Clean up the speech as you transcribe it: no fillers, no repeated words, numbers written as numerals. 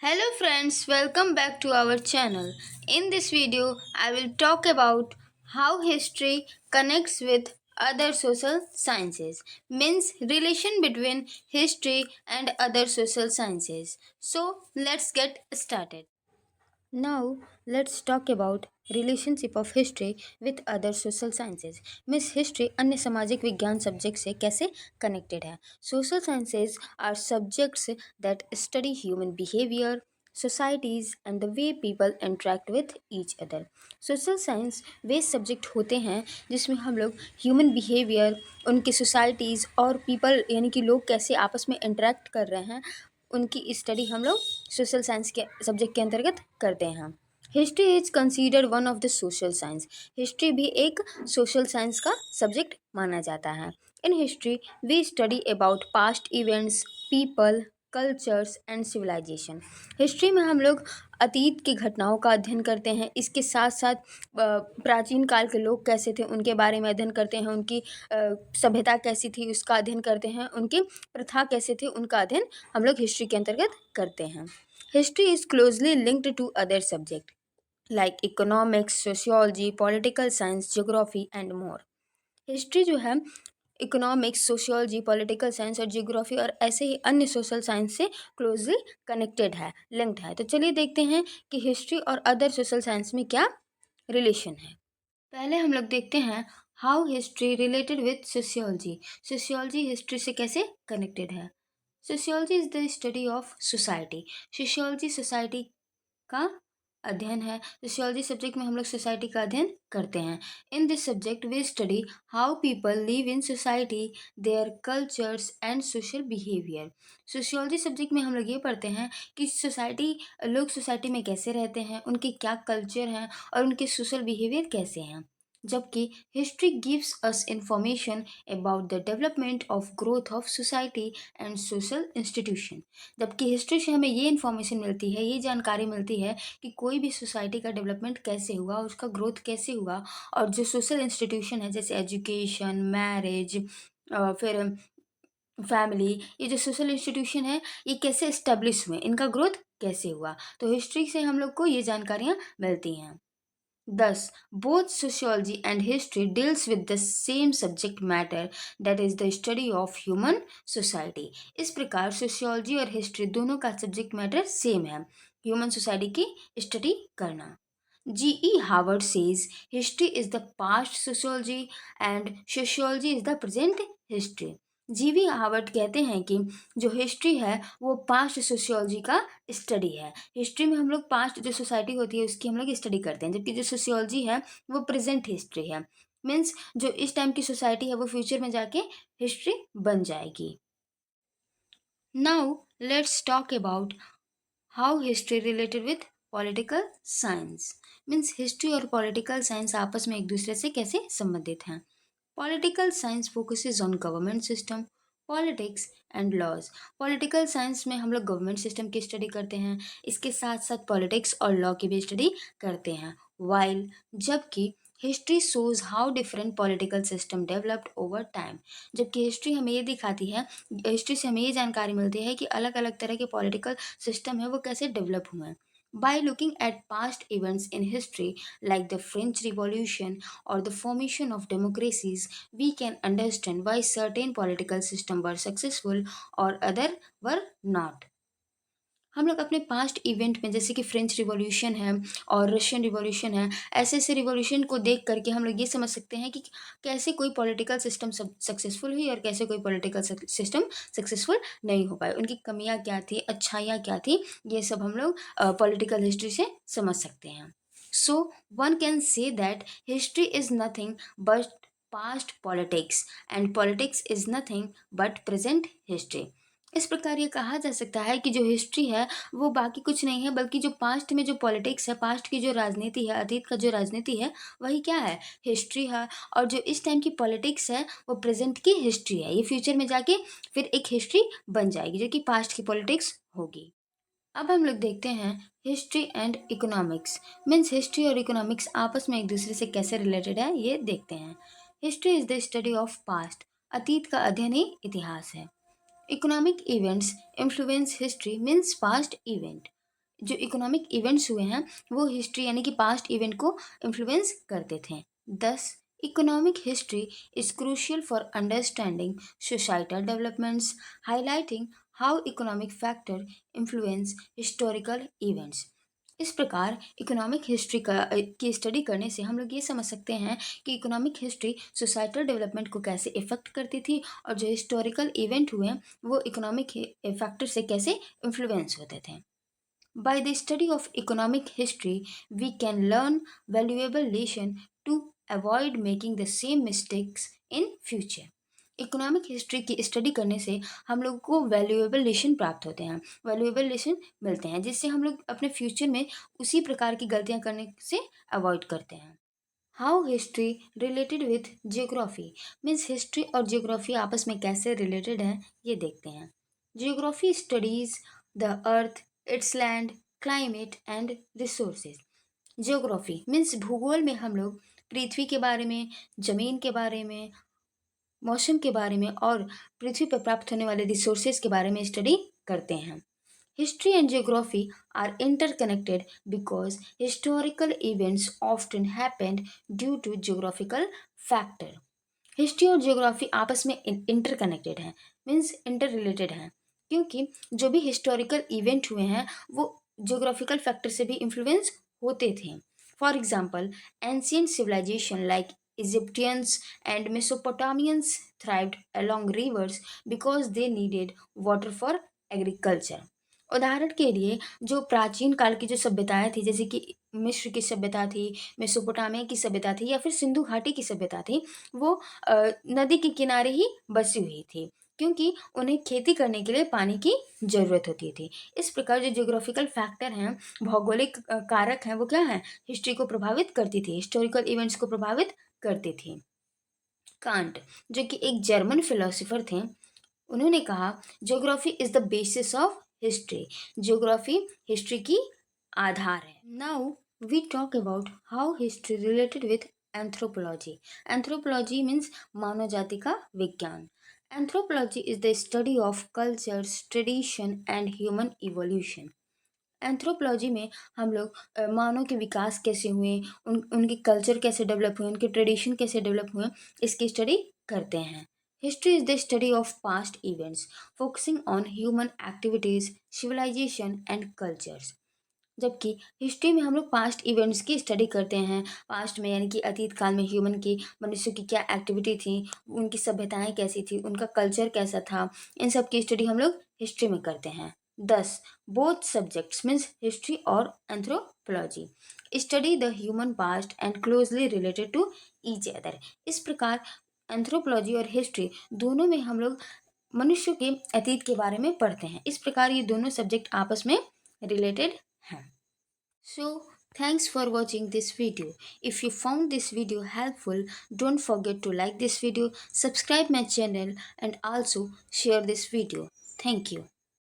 Hello friends, welcome back to our channel. In this video, I will talk about how history connects with other social sciences, means relation between history and other social sciences. So, let's get started. Now let's talk about relationship of history with other social sciences. मिस history अन्य सामाजिक विज्ञान subject से कैसे connected है. Social sciences are subjects that study human behaviour, societies and the way people interact with each other. Social science वे subject होते हैं जिसमें हम लोग ह्यूमन बिहेवियर, उनकी सोसाइटीज़ और पीपल यानी कि लोग कैसे आपस में इंटरेक्ट कर रहे हैं, उनकी स्टडी हम लोग सोशल साइंस के सब्जेक्ट के अंतर्गत करते हैं. History is considered one of the social science. History भी एक सोशल साइंस का सब्जेक्ट माना जाता है. In history we study about past events, people, cultures and civilisation. हिस्ट्री में हम लोग अतीत की घटनाओं का अध्ययन करते हैं. इसके साथ साथ प्राचीन काल के लोग कैसे थे उनके बारे में अध्ययन करते हैं. उनकी सभ्यता कैसी थी उसका अध्ययन करते हैं. उनके प्रथा कैसे थे उनका अध्ययन हम लोग हिस्ट्री के अंतर्गत करते हैं. History is closely linked to other subject like economics, sociology, political science, geography and more. History जो है इकोनॉमिक्स, सोशियोलॉजी, पॉलिटिकल साइंस और जियोग्राफी और ऐसे ही अन्य सोशल साइंस से क्लोजली कनेक्टेड है, लिंक्ड है. तो चलिए देखते हैं कि हिस्ट्री और अदर सोशल साइंस में क्या रिलेशन है. पहले हम लोग देखते हैं how history related with sociology. Sociology history से कैसे कनेक्टेड है. Sociology is the study of society. Sociology society का अध्ययन है. सोशियोलॉजी सब्जेक्ट में हम लोग सोसाइटी का अध्ययन करते हैं. In this subject we study how people live in society, their cultures and social behaviour. Sociology subject में हम लोग ये पढ़ते हैं कि लोग सोसाइटी में कैसे रहते हैं, उनके क्या कल्चर हैं और उनके सोशल बिहेवियर कैसे हैं. जबकि history gives us information about the development of growth of society and social institution. जबकि हिस्ट्री से हमें ये इन्फॉर्मेशन मिलती है, ये जानकारी मिलती है कि कोई भी सोसाइटी का डेवलपमेंट कैसे हुआ, उसका ग्रोथ कैसे हुआ और जो सोशल इंस्टीट्यूशन है जैसे एजुकेशन, मैरिज, फिर फैमिली, ये जो सोशल इंस्टीट्यूशन है ये कैसे इस्टेब्लिश हुए, इनका ग्रोथ कैसे हुआ. तो हिस्ट्री से हम लोग को ये जानकारियाँ मिलती हैं. Thus, both sociology and history deals with the same subject matter, that is the study of human society. इस प्रकार सोशियोलॉजी और हिस्ट्री दोनों का सब्जेक्ट मैटर सेम है, ह्यूमन सोसाइटी की स्टडी करना. G.E. Howard says history is the past sociology and sociology is the present history. जीवी Howard कहते हैं कि जो हिस्ट्री है वो पास्ट सोशियोलॉजी का स्टडी है. हिस्ट्री में हम लोग पास्ट जो सोसाइटी होती है उसकी हम लोग स्टडी करते हैं, जबकि जो सोशियोलॉजी है वो प्रेजेंट हिस्ट्री है. मीन्स जो इस टाइम की सोसाइटी है वो फ्यूचर में जाके हिस्ट्री बन जाएगी. Now let's talk about how history related with political science. Means history और पॉलिटिकल साइंस आपस में एक दूसरे से कैसे संबंधित हैं. Political science focuses on government system, politics and laws. Political science में हम लोग गवर्नमेंट सिस्टम की स्टडी करते हैं, इसके साथ साथ पॉलिटिक्स और लॉ की भी स्टडी करते हैं. वाइल जबकि history shows how different political system developed over time. जबकि हिस्ट्री से हमें ये जानकारी मिलती है कि अलग अलग तरह के पॉलिटिकल सिस्टम है वो कैसे डेवलप हुए हैं. By looking at past events in history like the French Revolution or the formation of democracies, we can understand why certain political systems were successful or other were not. हम लोग अपने past event में जैसे कि French revolution है और Russian revolution है, ऐसे ऐसे रिवॉल्यूशन को देख करके हम लोग ये समझ सकते हैं कि कैसे कोई पॉलिटिकल सिस्टम सक्सेसफुल हुई और कैसे कोई पॉलिटिकल सिस्टम सक्सेसफुल नहीं हो पाए, उनकी कमियां क्या थी, अच्छाइयाँ क्या थी, ये सब हम लोग पॉलिटिकल हिस्ट्री से समझ सकते हैं. So one can say that history is nothing but past politics and politics is nothing but present history. इस प्रकार ये कहा जा सकता है कि जो हिस्ट्री है वो बाकी कुछ नहीं है बल्कि जो पास्ट में जो पॉलिटिक्स है, पास्ट की जो राजनीति है, अतीत का जो राजनीति है वही क्या है, हिस्ट्री है. और जो इस टाइम की पॉलिटिक्स है वो प्रेजेंट की हिस्ट्री है. ये फ्यूचर में जाके फिर एक हिस्ट्री बन जाएगी जो कि पास्ट की पॉलिटिक्स होगी. अब हम लोग देखते हैं history and economics. Means history और इकोनॉमिक्स आपस में एक दूसरे से कैसे रिलेटेड है ये देखते हैं. History is the study of past. अतीत का अध्ययन ही इतिहास है. Economic events influence history means past event. जो इकोनॉमिक इवेंट्स हुए हैं वो हिस्ट्री यानी कि पास्ट इवेंट को इन्फ्लुएंस करते थे। 10. Economic history is crucial for understanding societal developments, highlighting how economic factor influence historical events. इस प्रकार इकोनॉमिक हिस्ट्री की स्टडी करने से हम लोग ये समझ सकते हैं कि इकोनॉमिक हिस्ट्री सोसाइटल डेवलपमेंट को कैसे इफेक्ट करती थी और जो हिस्टोरिकल इवेंट हुए वो इकोनॉमिक फैक्टर से कैसे इन्फ्लुएंस होते थे। By the study of economic history, we can learn valuable lesson to avoid making the same mistakes in future. Economic history की स्टडी करने से हम लोग को वैल्यूएबल लेसन प्राप्त होते हैं, वैल्यूएबल लेसन मिलते हैं, जिससे हम लोग अपने फ्यूचर में उसी प्रकार की गलतियां करने से अवॉइड करते हैं। How history related with geography, means history और जियोग्राफी आपस में कैसे रिलेटेड हैं ये देखते हैं। Geography studies the earth, it's land, climate and resources. Geography means भूगोल में हम लोग पृथ्वी के बारे में, जमीन के बारे में, मौसम के बारे में और पृथ्वी पर प्राप्त होने वाले रिसोर्सेज के बारे में स्टडी करते हैं। History and geography are interconnected because historical events often happened due to geographical factor. History और जियोग्राफी आपस में इंटरकनेक्टेड हैं, मीन्स इंटर रिलेटेड हैं, क्योंकि जो भी हिस्टोरिकल इवेंट हुए हैं वो जियोग्राफिकल फैक्टर से भी इन्फ्लुएंस होते थे। For example, ancient civilisation like Egyptians and Mesopotamians thrived along rivers because they needed water for agriculture. उदाहरण के लिए जो प्राचीन काल की जो सभ्यताएं थी, जैसे कि मिस्र की सभ्यता थी, मेसोपोटामिया की सभ्यता थी या फिर सिंधु घाटी की सभ्यता थी, वो नदी के किनारे ही बसी हुई थी, क्योंकि उन्हें खेती करने के लिए पानी की ज़रूरत होती थी। इस प्रकार जो जियोग्राफिकल फैक्टर हैं, भौगोलिक कारक हैं, वो क्या हैं, हिस्ट्री को प्रभावित करती थी, हिस्टोरिकल इवेंट्स को प्रभावित करती थी। कांट, जो कि एक जर्मन फिलोसोफर थे, उन्होंने कहा geography is the basis of history, geography history की आधार है। Now we talk about how history related with anthropology. Anthropology means मानव जाति का विज्ञान। Anthropology is the study of cultures, tradition and human evolution. Anthropology में हम लोग मानव के विकास कैसे हुए, उनके कल्चर कैसे डेवलप हुए, उनके ट्रेडिशन कैसे डेवलप हुए, इसकी स्टडी करते हैं। History is the study of past events focusing on human activities, civilisation and cultures. जबकि हिस्ट्री में हम लोग पास्ट इवेंट्स की स्टडी करते हैं, पास्ट में यानी कि अतीत काल में ह्यूमन की, मनुष्य की क्या एक्टिविटी थी, उनकी सभ्यताएं कैसी थी, उनका कल्चर कैसा था, इन सब की स्टडी हम लोग हिस्ट्री में करते हैं। 10. बोथ सब्जेक्ट्स मीन्स हिस्ट्री और anthropology study the human past and closely related to each other. इस प्रकार एंथ्रोपोलॉजी और हिस्ट्री दोनों में हम लोग मनुष्य के अतीत के बारे में पढ़ते हैं। इस प्रकार ये दोनों सब्जेक्ट आपस में रिलेटेड हैं। So, thanks for watching this video. If you found this video helpful, don't forget to like this video, subscribe my channel and also share this video. Thank you.